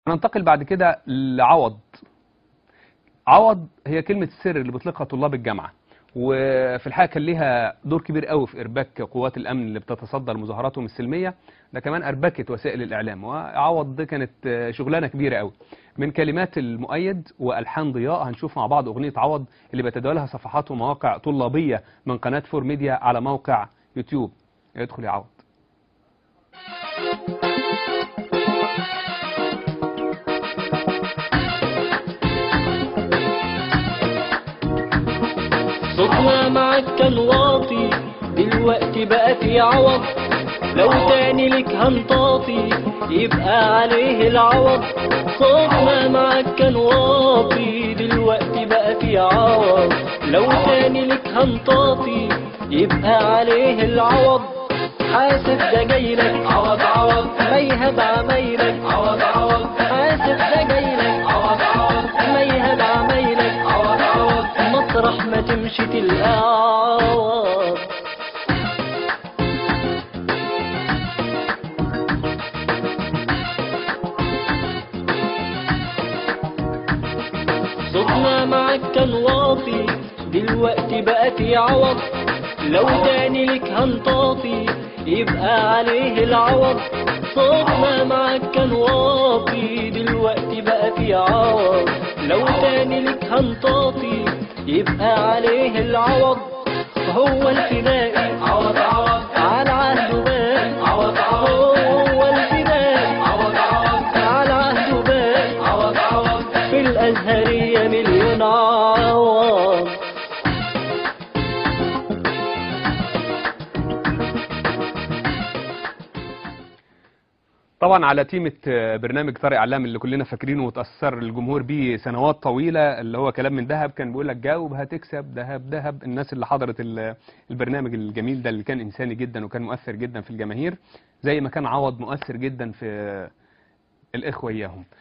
ننتقل بعد كده لعوض. عوض هي كلمة السر اللي بيطلقها طلاب الجامعة، وفي الحقيقة كان ليها دور كبير قوي في إرباك قوات الأمن اللي بتتصدى لمظاهراتهم السلمية، ده كمان أربكت وسائل الإعلام. وعوض دي كانت شغلانة كبيرة قوي. من كلمات المؤيد وألحان ضياء هنشوف مع بعض أغنية عوض اللي بتداولها صفحات ومواقع طلابية من قناة فور ميديا على موقع يوتيوب. ادخل يا عوض. صوتنا معاك كان واطي، دلوقتي بقى في عوض. لو تاني لك هنطاطي يبقى عليه العوض. صوتنا معاك كان واطي، دلوقتي بقى في عوض. لو تاني لك هنطاطي يبقى عليه العوض. حاسب ده جايلك عوض عوض، ما يهب عمايلك عوض عوض. حاسب ده جايلك عوض عوض، ما يهب عمايلك عوض عوض. مطرح ما تمشي تلقى عوض. صوتنا معاك كان واطي، دلوقتي بقى في عوض. لو تاني لك هنطاطي يبقى عليه العوض. صوتنا معاك كان واطي، دلوقتي بقى في عوض. لو تاني لك هنطاطي يبقى عليه العوض. هو الفدائي عوض عوض، على عهده بال عوض عوض. هو الفدائي عوض عوض، على عهده بال عوض عوض. في الأزهرية مليون عوض. طبعا على تيمة برنامج طارق علام اللي كلنا فاكرينه وتأثر الجمهور بيه سنوات طويلة، اللي هو كلام من ذهب، كان بيقول لك جاوب هتكسب ذهب ذهب. الناس اللي حضرت البرنامج الجميل ده اللي كان إنساني جدا وكان مؤثر جدا في الجماهير، زي ما كان عوض مؤثر جدا في الإخوة إياهم.